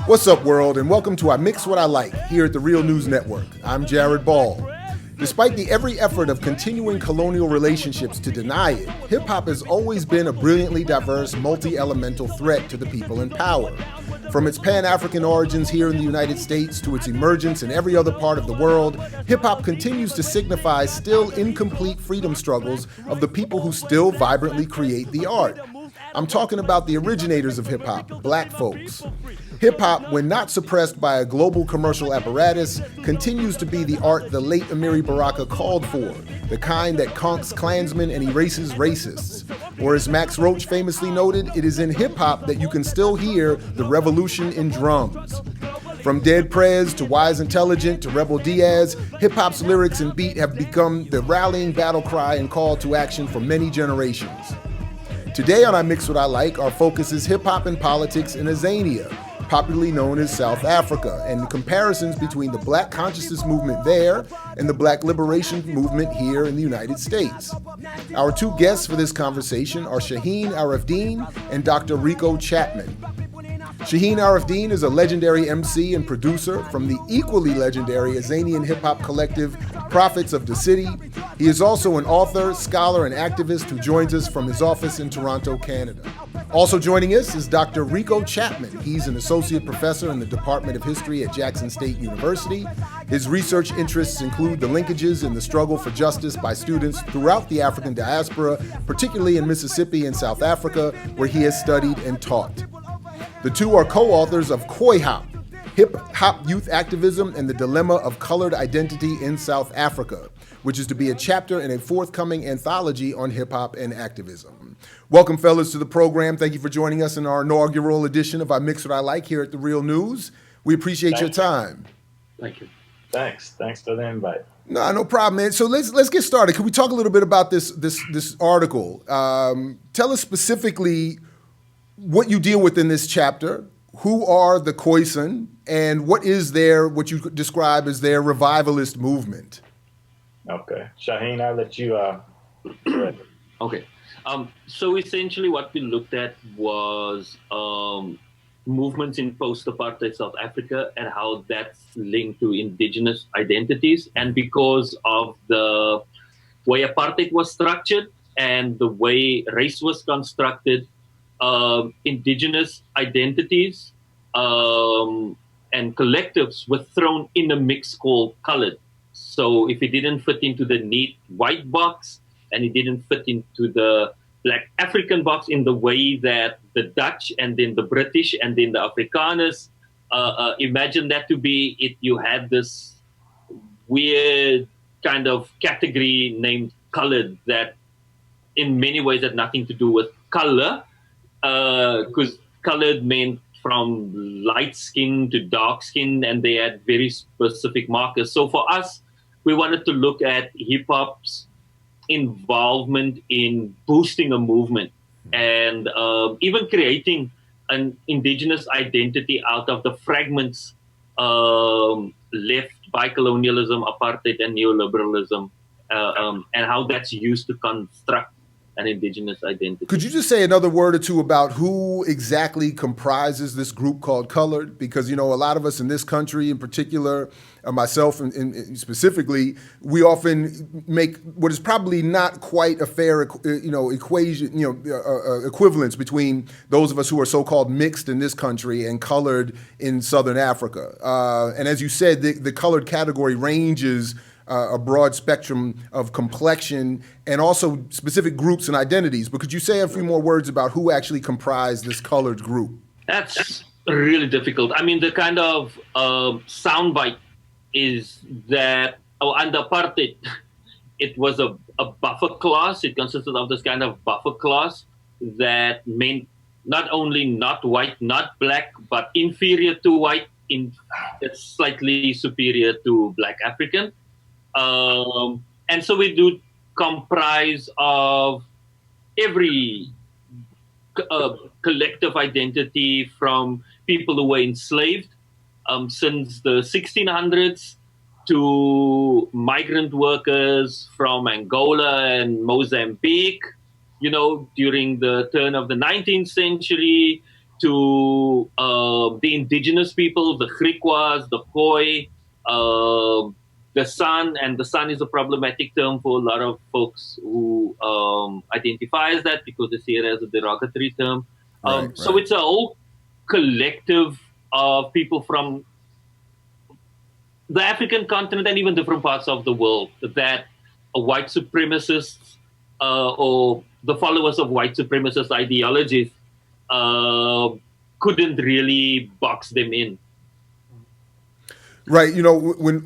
What's up, world, and welcome to I Mix What I Like here at the Real News Network. I'm Jared Ball. Despite the every effort of continuing colonial relationships to deny it, hip-hop has always been a brilliantly diverse, multi-elemental threat to the people in power. From its Pan-African origins here in the United States to its emergence in every other part of the world, hip-hop continues to signify still incomplete freedom struggles of the people who still vibrantly create the art. I'm talking about the originators of hip-hop, black folks. Hip-hop, when not suppressed by a global commercial apparatus, continues to be the art the late Amiri Baraka called for, the kind that conks Klansmen and erases racists. Or as Max Roach famously noted, it is in hip-hop that you can still hear the revolution in drums. From Dead Prez to Wise Intelligent to Rebel Diaz, hip-hop's lyrics and beat have become the rallying battle cry and call to action for many generations. Today on I Mix What I Like, our focus is hip-hop and politics in Azania, popularly known as South Africa, and the comparisons between the Black consciousness movement there and the Black liberation movement here in the United States. Our two guests for this conversation are Shaheen Ariefdien and Dr. Rico Chapman. Shaheen Ariefdien is a legendary MC and producer from the equally legendary Azanian hip-hop collective Prophets of the City. He is also an author, scholar, and activist who joins us from his office in Toronto, Canada. Also joining us is Dr. Rico Chapman. He's an associate professor in the Department of History at Jackson State University. His research interests include the linkages in the struggle for justice by students throughout the African diaspora, particularly in Mississippi and South Africa, where he has studied and taught. The two are co-authors of Koi Hop, Hip-Hop Youth Activism and the Dilemma of Colored Identity in South Africa, which is to be a chapter in a forthcoming anthology on hip-hop and activism. Welcome, fellas, to the program. Thank you for joining us in our inaugural edition of I Mix What I Like here at The Real News. We appreciate your time. Thank you. Thanks for the invite. No problem, man. So let's get started. Can we talk a little bit about this article? Tell us specifically what you deal with in this chapter. Who are the Khoisan, and what you describe as their revivalist movement? Okay. Shaheen, I'll let you Okay. So essentially what we looked at was movements in post-apartheid South Africa and how that's linked to indigenous identities. And because of the way apartheid was structured and the way race was constructed, indigenous identities and collectives were thrown in a mix called colored. So if it didn't fit into the neat white box and it didn't fit into the Black African box in the way that the Dutch and then the British and then the Afrikaners imagine that to be, you had this weird kind of category named colored that in many ways had nothing to do with color, because colored meant from light skin to dark skin, and they had very specific markers. So for us, we wanted to look at hip-hop's involvement in boosting a movement and even creating an indigenous identity out of the fragments left by colonialism, apartheid, and neoliberalism, and how that's used to construct an indigenous identity. Could you just say another word or two about who exactly comprises this group called Colored? Because, a lot of us in this country in particular, myself and specifically, we often make what is probably not quite a fair, equation, equivalence between those of us who are so-called mixed in this country and colored in Southern Africa. And as you said, the colored category ranges a broad spectrum of complexion and also specific groups and identities. But could you say a few more words about who actually comprise this colored group? That's really difficult. I mean, the kind of soundbite is that under apartheid, it was a buffer class. It consisted of this kind of buffer class that meant not only not white, not black, but inferior to white, slightly superior to Black African. And so we do comprise of every collective identity from people who were enslaved since the 1600s to migrant workers from Angola and Mozambique, during the turn of the 19th century, to the indigenous people, the Griquas, the Khoi, the San, and the San is a problematic term for a lot of folks who identify as that because they see it as a derogatory term. So it's a whole collective of people from the African continent and even different parts of the world that white supremacists or the followers of white supremacist ideologies couldn't really box them in. Right. You know, when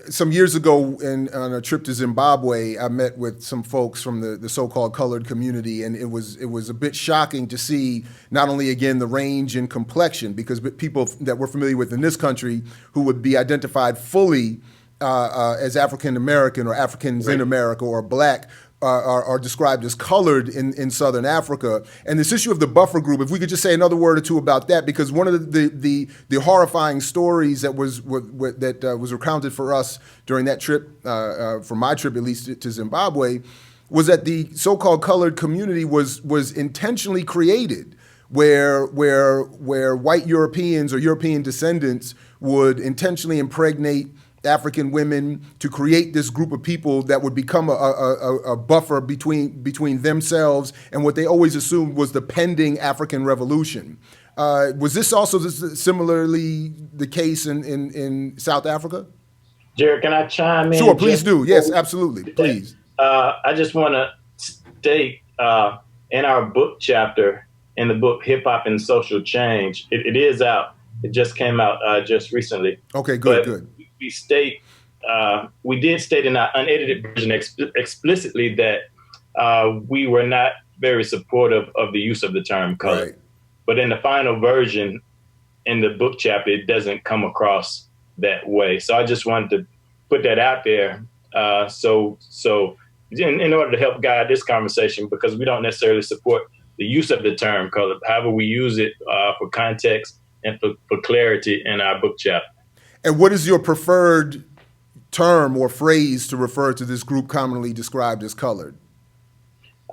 some years ago on a trip to Zimbabwe, I met with some folks from the so-called colored community, and it was a bit shocking to see not only, again, the range in complexion, because people that we're familiar with in this country who would be identified fully as African American or Africans in America or black are described as colored in Southern Africa. And this issue of the buffer group, if we could just say another word or two about that, because one of the horrifying stories that was recounted for us during that trip, for my trip at least to Zimbabwe, was that the so-called colored community was intentionally created, where white Europeans or European descendants would intentionally impregnate African women to create this group of people that would become a buffer between themselves and what they always assumed was the pending African revolution. Was this also similarly the case in South Africa? Jared, can I chime in? Sure, please do. Yes, absolutely. Please. I just want to state in our book chapter, in the book Hip Hop and Social Change, it is out. It just came out just recently. Okay, good. We did state in our unedited version explicitly that we were not very supportive of the use of the term color. Right. But in the final version, in the book chapter, it doesn't come across that way. So I just wanted to put that out there. So in order to help guide this conversation, because we don't necessarily support the use of the term color. However, we use it for context and for clarity in our book chapter. And what is your preferred term or phrase to refer to this group commonly described as colored?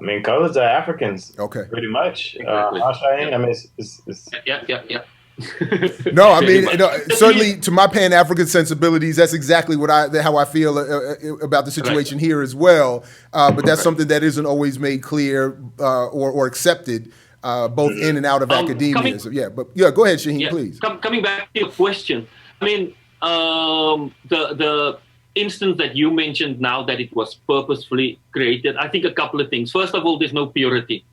I mean, colors are Africans. Okay. Pretty much. Exactly. I mean, Yeah. No, I mean, certainly to my Pan-African sensibilities, that's exactly how I feel about the situation here as well. But that's something that isn't always made clear or accepted, both in and out of academia. Go ahead, Shaheen, please. Coming back to your question, I mean, the instance that you mentioned now that it was purposefully created, I think a couple of things. First of all, there's no purity.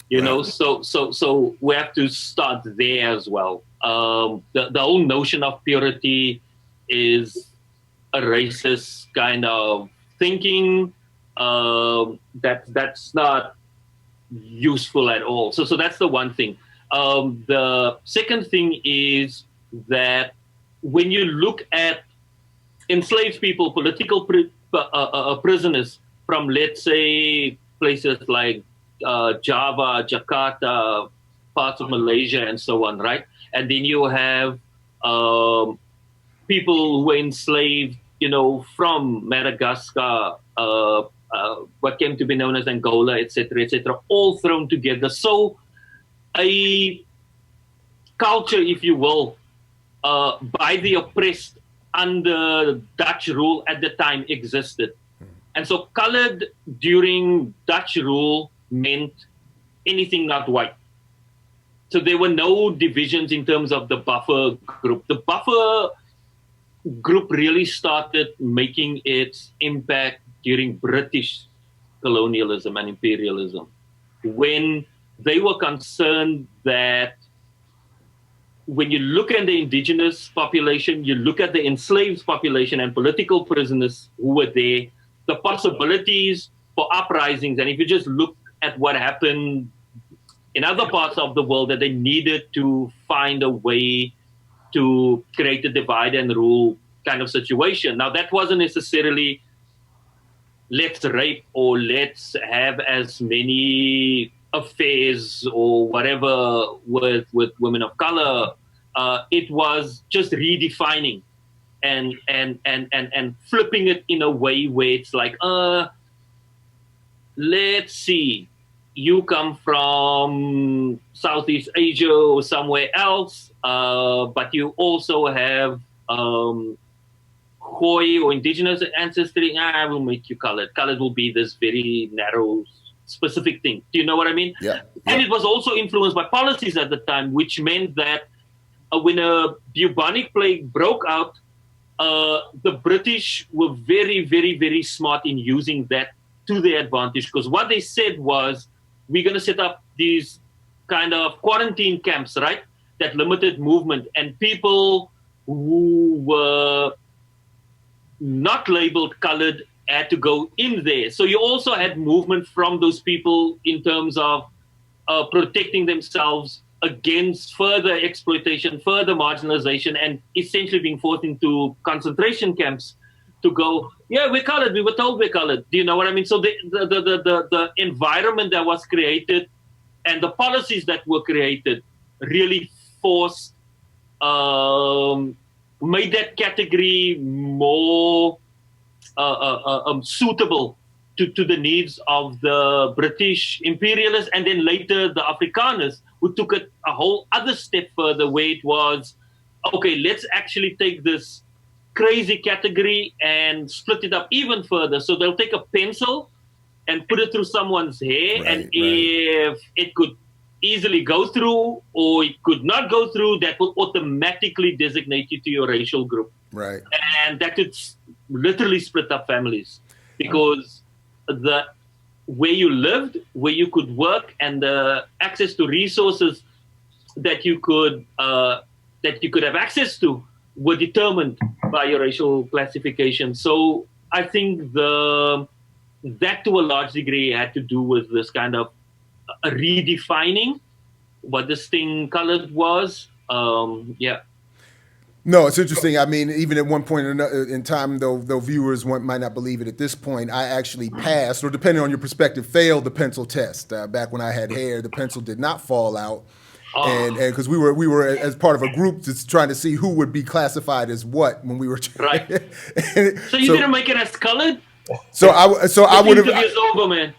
You know, so we have to start there as well. The whole notion of purity is a racist kind of thinking that's not useful at all. So that's the one thing. The second thing is that when you look at enslaved people, political prisoners from, let's say, places like Java, Jakarta, parts of Malaysia, and so on, right? And then you have people who were enslaved, from Madagascar, what came to be known as Angola, etc., all thrown together. So a culture, if you will, by the oppressed under Dutch rule at the time existed. And so colored during Dutch rule meant anything not white. So there were no divisions in terms of the buffer group. The buffer group really started making its impact during British colonialism and imperialism, when they were concerned that when you look at the indigenous population, you look at the enslaved population and political prisoners who were there, the possibilities for uprisings, and if you just look at what happened in other parts of the world, that they needed to find a way to create a divide and rule kind of situation. Now, that wasn't necessarily let's rape or let's have as many affairs or whatever with women of color. It was just redefining and flipping it in a way where it's like, let's see, you come from Southeast Asia or somewhere else, but you also have Khoi or indigenous ancestry, I will make you colored. Colored will be this very narrow, specific thing. Do you know what I mean? Yeah. And it was also influenced by policies at the time, which meant that when a bubonic plague broke out, the British were very, very, very smart in using that to their advantage. Because what they said was, we're going to set up these kind of quarantine camps, right? That limited movement. And people who were not labeled colored had to go in there. So you also had movement from those people in terms of protecting themselves against further exploitation, further marginalization, and essentially being forced into concentration camps to go, yeah, we're colored. We were told we're colored. Do you know what I mean? So the environment that was created and the policies that were created really forced made that category more suitable to the needs of the British imperialists, and then later the Afrikaners, who took it a whole other step further, where it was, okay, let's actually take this crazy category and split it up even further. So they'll take a pencil and put it through someone's hair, and if it could easily go through or it could not go through, that will automatically designate you to your racial group. Right. And that could literally split up families, because the where you lived, where you could work, and the access to resources that you could have access to were determined by your racial classification. So I think that to a large degree had to do with this kind of redefining what this thing colored was. No, it's interesting. I mean, even at one point in time, though viewers might not believe it at this point, I actually passed, or depending on your perspective, failed the pencil test. Back when I had hair, the pencil did not fall out. And because we were as part of a group just trying to see who would be classified as what when we were right. So you didn't make it as colored? So I would have. It's over, man.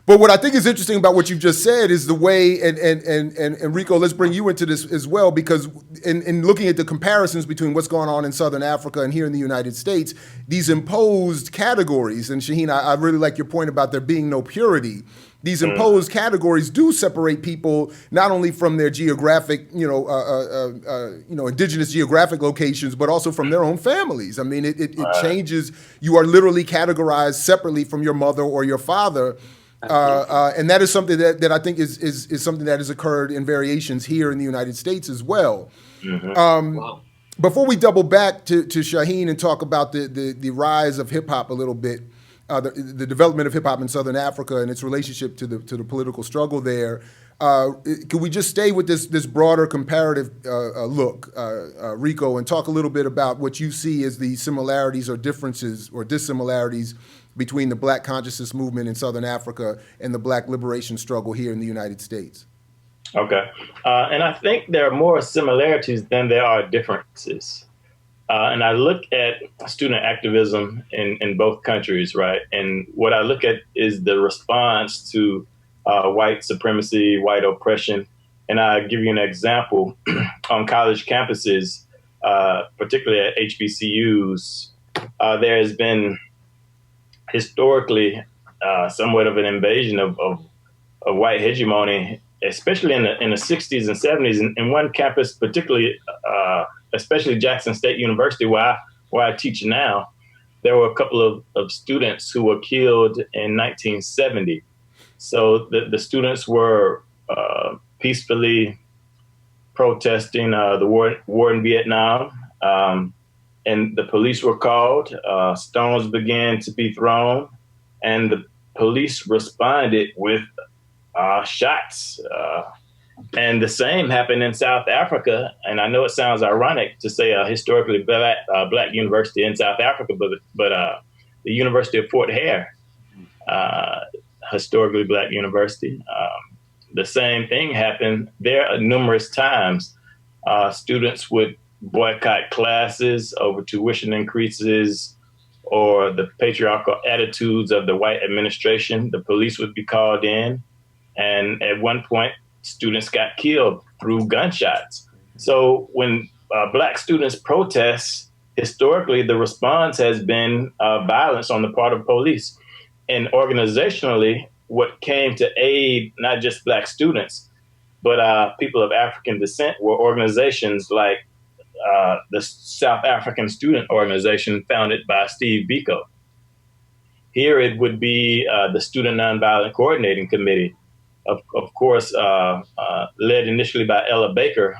But what I think is interesting about what you've just said is the way, and Rico, let's bring you into this as well, because in looking at the comparisons between what's going on in Southern Africa and here in the United States, these imposed categories, and Shaheen, I really like your point about there being no purity. These imposed categories do separate people not only from their geographic, indigenous geographic locations, but also from their own families. I mean, it changes. You are literally categorized separately from your mother or your father. And that is something that I think is something that has occurred in variations here in the United States as well. Wow. Before we double back to Shaheen and talk about the rise of hip hop a little bit, the development of hip hop in Southern Africa and its relationship to the political struggle there, could we just stay with this broader comparative look, Rico, and talk a little bit about what you see as the similarities or differences or dissimilarities between the Black consciousness movement in Southern Africa and the Black liberation struggle here in the United States? Okay. And I think there are more similarities than there are differences. And I look at student activism in both countries, right? And what I look at is the response to white supremacy, white oppression. And I'll give you an example. On college campuses, particularly at HBCUs, there has been historically somewhat of an invasion of white hegemony, especially in the 60s and 70s. In one campus, particularly, especially Jackson State University, where I teach now, there were a couple of students who were killed in 1970. So the students were peacefully protesting the war in Vietnam. And the police were called, stones began to be thrown, and the police responded with shots. And the same happened in South Africa. And I know it sounds ironic to say a historically black university in South Africa, but the University of Fort Hare, historically black university, the same thing happened there numerous times. Students would boycott classes over tuition increases or the patriarchal attitudes of the white administration, the police would be called in. And at one point, students got killed through gunshots. So when Black students protest, historically, the response has been violence on the part of police. And organizationally, what came to aid not just Black students, but people of African descent were organizations like the South African Student Organization founded by Steve Biko. Here it would be the Student Nonviolent Coordinating Committee, of course, led initially by Ella Baker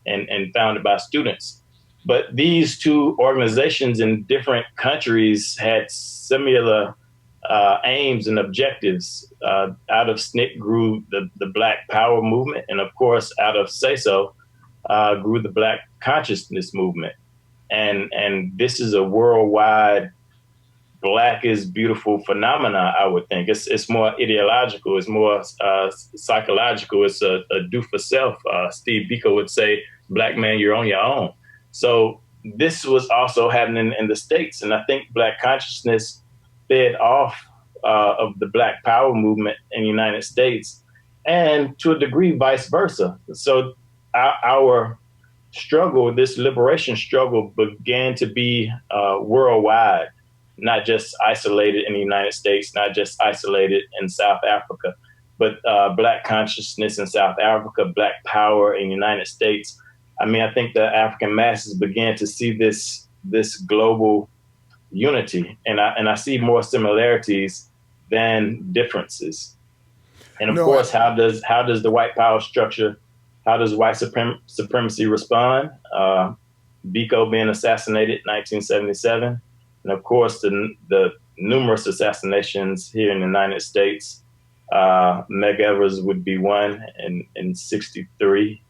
and founded by students. But these two organizations in different countries had similar aims and objectives. Out of SNCC grew the Black Power movement, and of course, out of SAYSO grew the Black Consciousness movement. And this is a worldwide Black is beautiful phenomena, I would think. It's more ideological, it's more psychological, it's a do for self. Steve Biko would say, Black man, you're on your own. So this was also happening in the States. And I think Black consciousness fed off of the Black Power movement in the United States, and to a degree, vice versa. So our struggle, this liberation struggle, began to be worldwide, not just isolated in the United States, not just isolated in South Africa, but Black consciousness in South Africa, Black power in the United States. I mean, I think the African masses began to see this global unity, and I see more similarities than differences. And of course, how does the white power structure, how does white supremacy respond? Biko being assassinated in 1977, and of course the numerous assassinations here in the United States. Meg Evers would be one in 63.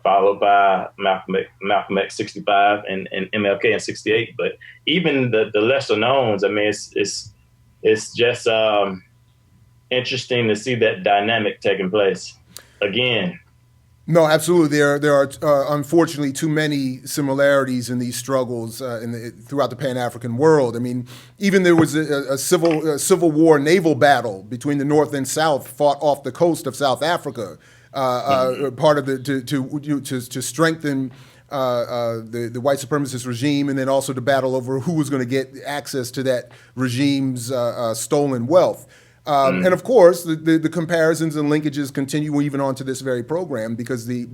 Followed by Malcolm X 65 and MLK in 68. But even the lesser knowns, I mean, it's just interesting to see that dynamic taking place again. No, absolutely. There are unfortunately too many similarities in these struggles throughout the Pan-African world. I mean, even there was a civil war naval battle between the North and South fought off the coast of South Africa. Part of to strengthen the white supremacist regime, and then also to battle over who was going to get access to that regime's stolen wealth. And of course, the comparisons and linkages continue even onto this very program, because the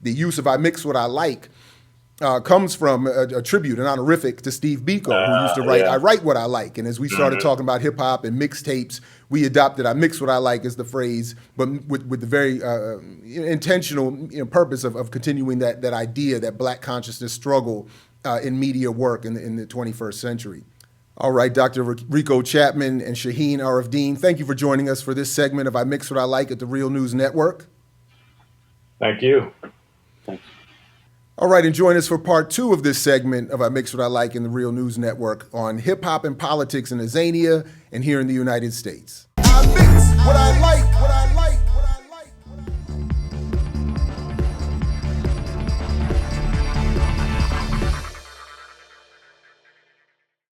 use of iMixWhatILike comes from a tribute, an honorific to Steve Biko, who used to write, I write what I like. And as we started talking about hip hop and mixtapes, we adopted I mix what I like as the phrase, but with the very intentional purpose of continuing that idea, that Black consciousness struggle in media work in the 21st century. All right, Dr. Rico Chapman and Shaheen Ariefdien, thank you for joining us for this segment of I Mix What I Like at the Real News Network. Thank you. All right, and join us for part 2 of this segment of I Mix What I Like in the Real News Network on hip hop and politics in Azania and here in the United States. I mix what I like, what I like.